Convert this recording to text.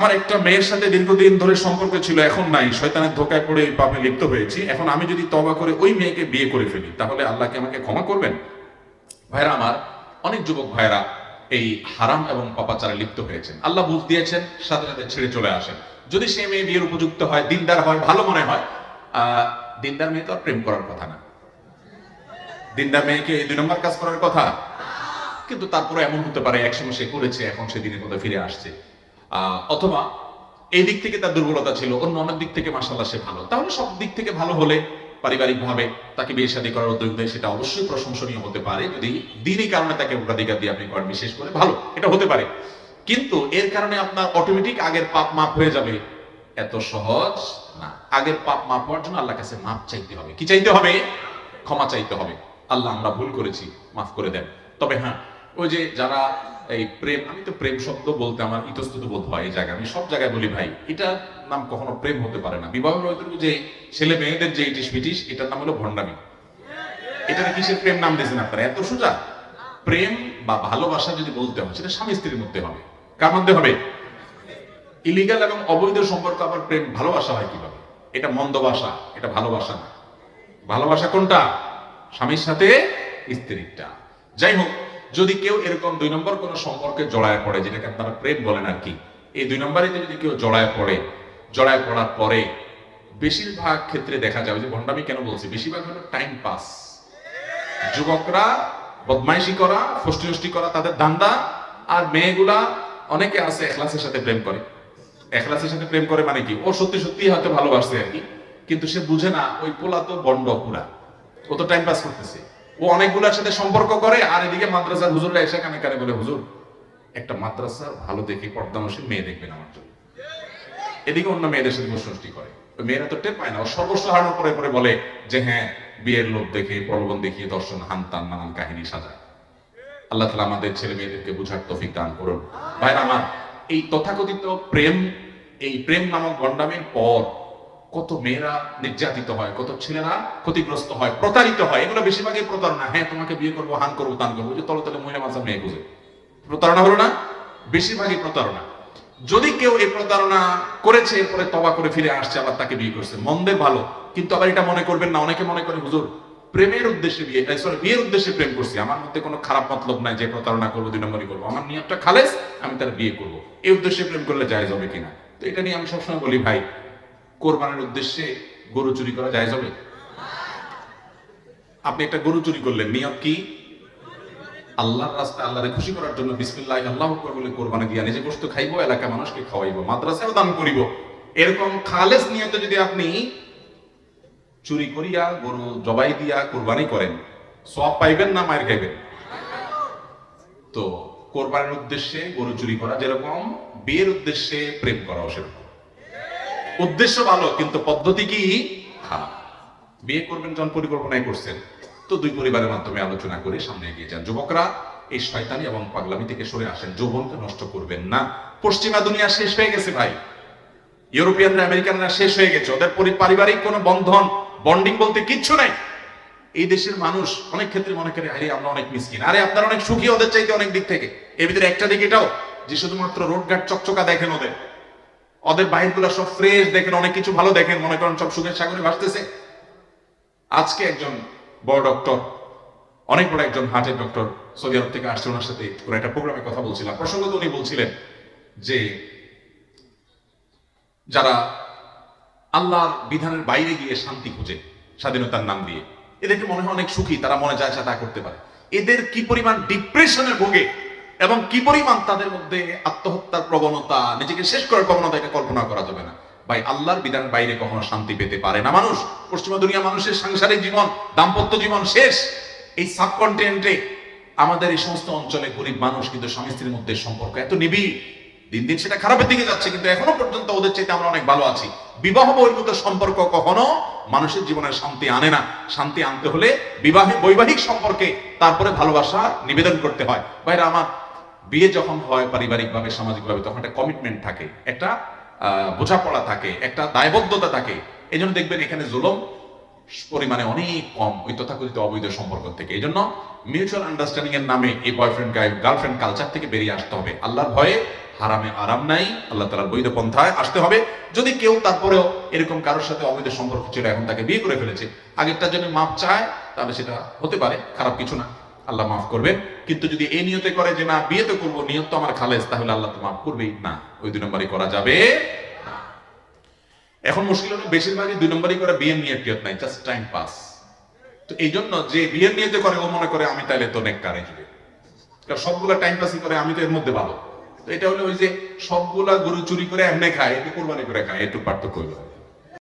আমার একটা মেয়ের সাথে দীর্ঘদিন ধরে সম্পর্ক ছিল, এখন নাই, শয়তানের ধোঁকায় পড়ে এই পাপে লিপ্ত হয়েছি। এখন আমি যদি তওবা করে ওই মেয়েকে বিয়ে করে ফেলি, তাহলে আল্লাহ কি আমাকে ক্ষমা করবেন? ভাইরা আমার, অনেক যুবক ভাইরা এই হারাম এবং পাপাচারে লিপ্ত হয়েছেন। আল্লাহ বুঝ দিয়েছেন, সাথে সাথে ছেড়ে চলে আসেন। যদি সে মেয়ে বিয়ের উপযুক্ত হয়, দিনদার হয়, ভালো মনে হয়। দিনদার মেয়ে তো আর প্রেম করার কথা না। দিনদার মেয়েকে দুই নম্বর কাজ করার কথা। কিন্তু তারপরে এমন হতে পারে একসময় সে করেছে, এখন সে দিনের কথা ফিরে আসছে। অথবা এই দিক থেকে তার দুর্বলতা ছিল, অন্য অনেক দিক থেকে মাশাআল্লাহ সে ভালো। তাহলে সব দিক থেকে ভালো হলে পারিবারিক ভাবে তাকে বিয়ে শাদী করার উদ্যোগ দেয়, সেটা অবশ্যই প্রশংসনীয় হতে পারে। যদি দিনই কারণে তাকে অগ্রাধিকার দিয়ে আপনি করেন, বিশেষ করে ভালো, এটা হতে পারে। কিন্তু এর কারণে আপনার অটোমেটিক আগের পাপ মাফ হয়ে যাবে, এত সহজ না। আগের পাপ মাফ হওয়ার জন্য আল্লাহর কাছে মাফ চাইতে হবে। কি চাইতে হবে? ক্ষমা চাইতে হবে। আল্লাহ, আমরা ভুল করেছি, মাফ করে দেন। তবে হ্যাঁ, ওই যে যারা এই প্রেম, আমি তো প্রেম শব্দ বলতে আমার ইতস্তত বোধ হয় এই জায়গায়। আমি সব জায়গায় বলি ভাই, এটা নাম কখনো প্রেম হতে পারে না। বিবাহ যে ছেলে মেয়েদের যে ইটিস পিটিস, এটার নাম হলো ভণ্ডামি। এটা কিসের প্রেম নাম দিয়েছেন আপনারা? এত সোজা। প্রেম বা ভালোবাসা যদি বলতে হয়, সেটা স্বামী স্ত্রীর মধ্যে হবে। কার মধ্যে হবে? ইলিগাল এবং অবৈধ সম্পর্ক আবার প্রেম ভালোবাসা হয় কিভাবে? এটা মন্দ বাসা, এটা ভালোবাসা না। ভালোবাসা কোনটা? স্বামীর সাথে স্ত্রীরটা। যাই হোক, যদি কেউ এরকম দুই নম্বর কোন সম্পর্কে জড়ায় পড়ে, যেটাকে আপনারা প্রেম বলেন আর কি, এই দুই নম্বরিতে যদি কেউ জড়ায় পড়ার পরে বেশিরভাগ ক্ষেত্রে দেখা যাবে, যে ভণ্ডামি কেন বলছি, বেশিরভাগ হলো টাইম পাস। যুবকরা বদমাইশি করা, ফষ্টি করা তাদের ধান্দা। আর মেয়েগুলা অনেকে আছে এখলাসের সাথে প্রেম করে। এখলাসের সাথে প্রেম করে মানে কি, ও সত্যি সত্যি হয়তো ভালোবাসছে আর কি, কিন্তু সে বুঝে না ওই পোলা তো বন্ড পুরা, ও তো টাইম পাস করতেছে। ও অনেকগুলোর সাথে সম্পর্ক করে, আর এদিকে মাদ্রাসার হুজুররা এসে কানে কানে বলে, হুজুর একটা মাদ্রাসার ভালো দেখে পর্দানশীল মেয়ে দেখবেন আমার জন্য। এদিকে অন্য মেয়েদের সাথে ফষ্টি করে। ওই মেয়েরা তো টের পায় না, ও সর্বস্ব হারানোর পরে পরে বলে যে হ্যাঁ, বিয়ের লোক দেখে, প্রলোভন দেখিয়ে দর্শন, হানতান, নানান কাহিনী সাজায়। আল্লাহ তাআলা আমাদের ছেলে মেয়েদেরকে বুঝার তৌফিক দান করুন। ভাইরা আমার, এই তথাকথিত প্রেম, এই প্রেম নামক গন্ডামের পর কত মেয়েরা নির্যাতিত হয়, কত ছেলেরা ক্ষতিগ্রস্ত হয়, প্রতারিত হয়। এগুলো বেশিরভাগই প্রতারণা। হ্যাঁ, তোমাকে বিয়ে করবো, হান করবো, তান করবো, যে তলে তলে মহিলা মাসা মেয়ে খুঁজে প্রতারণা হলো না? বেশিরভাগই প্রতারণা। যদি কেউ এই প্রতারণা করেছে, এরপরে তওবা করে ফিরে আসছে, আবার তাকে বিয়ে করছে, মন্দের ভালো। কিন্তু আবার এটা মনে করবেন না, অনেকে মনে করে হুজুর প্রেমের উদ্দেশ্যে বিয়ের উদ্দেশ্যে প্রেম করছি, আমার মধ্যে কোনো খারাপ মতলব নাই যে প্রতারণা করবো, দুই নম্বরই করবো, আমার নিয়তটা খালেস, আমি তার বিয়ে করবো। এই উদ্দেশ্যে প্রেম করলে জায়েজ হবে কিনা? তো এটা নিয়ে আমি সবসময় বলি ভাই, কোরবানির উদ্দেশ্যে গরু চুরি করা জায়েজ হবে? আপনি একটা গরু চুরি করলেন, নিয়ত কি? আল্লাহর রাস্তায় আল্লাহরে খুশি করার জন্য বিসমিল্লাহ আল্লাহু আকবার বলে কোরবানি দিয়া নিজে গোশত খাইবো, এলাকা মানুষকে খাওয়াইবো, মাদ্রাসায়ও দান করিব, এরকম খালেস নিয়তে যদি আপনি চুরি করিয়া গরু জবাই দিয়া কোরবানি করেন, সওয়াব পাইবেন না মায়ের খাইবেন? তো কোরবানির উদ্দেশ্যে গরু চুরি করা যেরকম, বিয়ের উদ্দেশ্যে প্রেম করাও সেরকম। উদ্দেশ্য ভালো, কিন্তু পদ্ধতি কি খারাপ। বিয়ে করবেন যখন পরিকল্পনায় করছেন, তো দুই পরিবারের মাধ্যমে আলোচনা করে সামনে এগিয়ে যান। যুবকরা এই শয়তানি এবং পাগলামি থেকে সরে আসেন, যৌবনকে নষ্ট করবেন না। পশ্চিমা দুনিয়া শেষ হয়ে গেছে ভাই। ইউরোপিয়ানরা, আমেরিকানরা শেষ হয়ে গেছে। ওদের পারিবারিক কোনো বন্ধন, বন্ডিং বলতে কিচ্ছু নাই। এই দেশের মানুষ অনেক ক্ষেত্রে মনে করে, আরে আমরা অনেক মিসকিন। আরে আপনারা অনেক সুখী ওদের চাইতে অনেক দিক থেকে। এর ভিতরে একটা দিক এটাও যে শুধুমাত্র রোডঘাট চকচকা দেখেন, ওদের বাহিরগুলো সব ফ্রেশ দেখেন, অনেক কিছু ভালো দেখেন, মনে করেন সব সুখের সাগরে ভাসতেছে। আজকে একজন বড় ডক্টর, অনেক বড় একজন হার্টের ডক্টর সৌদি আরব থেকে আসছে, ওনার সাথে কোনো একটা প্রোগ্রামে কথা বলছিলাম। প্রসঙ্গত উনি বলছিলেন যে যারা আল্লাহর বিধানের বাইরে গিয়ে শান্তি খুঁজে, স্বাধীনতার নাম দিয়ে, এদেরকে মনে হয় অনেক সুখী, তারা মনে যায় তা করতে পারে। এদের কি পরিমাণ ডিপ্রেশনে ভোগে এবং কি পরিমাণ তাদের মধ্যে আত্মহত্যার প্রবণতা, নিজেকে শেষ করার প্রবণতা, এটা কল্পনা করা যাবে না ভাই। আল্লাহর বিধান বাইরে কখনো শান্তি পেতে পারে না মানুষ। পশ্চিমা দুনিয়া মানুষের সাংসারিক জীবন, দাম্পত্য জীবন শেষ। এই সাবকন্টিনেন্টে, আমাদের এই সমস্ত অঞ্চলে গরিব মানুষ, কিন্তু স্বামী স্ত্রীর মধ্যে সম্পর্ক এত নিবিড়, দিন দিন সেটা খারাপের দিকে যাচ্ছে, কিন্তু এখনো পর্যন্ত ওদের চাইতে আমরা অনেক ভালো আছি। বিবাহ বহির্ভূত সম্পর্ক কখনো মানুষের জীবনের শান্তি আনে না। শান্তি আনতে হলে বৈবাহিক সম্পর্কে তারপরে ভালোবাসা নিবেদন করতে হয়। ভাইরা আমার, বিয়ে যখন হয় পারিবারিকভাবে, সামাজিকভাবে, তখন একটা কমিটমেন্ট থাকে, একটা বোঝাপড়া থাকে, একটা দায়বদ্ধতা থাকে। এই জন্য দেখবেন এখানে জুলুম পরিমাণে অনেক কম ওই তথাকথিত অবৈধ সম্পর্ক থেকে। এই জন্য মিউচুয়াল আন্ডারস্ট্যান্ডিং এর নামে এই বয়ফ্রেন্ড গার্লফ্রেন্ড কালচার থেকে বেরিয়ে আসতে হবে। আল্লাহর ভয়ে হারামে আরাম নাই, আল্লাহ তাআলার বৈধ পন্থায় আসতে হবে। যদি কেউ তারপরেও এরকম কারোর সাথে অবৈধ সম্পর্ক ছিল, এখন তাকে বিয়ে করে ফেলেছে, আগেরটার জন্য মাপ চায়, তাহলে সেটা হতে পারে, খারাপ কিছু না, আল্লাহ মাফ করবেন। কিন্তু যদি এই নিয়তে করে যে না বিয়ে তো করবো, নিয়ত তো আমার খালেজ, তাহলে আল্লাহ তো মাফ করবেই না, ওই 2 নম্বরই করা যাবে না। এখন মুশকিল হলো বেশিরভাগই 2 নম্বরই করে, বিয়ের নিয়ত টিয়ত নাই, জাস্ট টাইম পাস। তো এই জন্য যে বিয়ের নিয়তে করে ও মনে করে আমি তাইলে তো নেককার হিসেবে, কারণ সবগুলা টাইম পাসই করে, আমি তো এর মধ্যে ভালো। তো এটা হলো ওই যে সবগুলা গরু চুরি করে এমনি খায়, একটু কোরবানি করে খায়, একটু পার্থক্য হলো।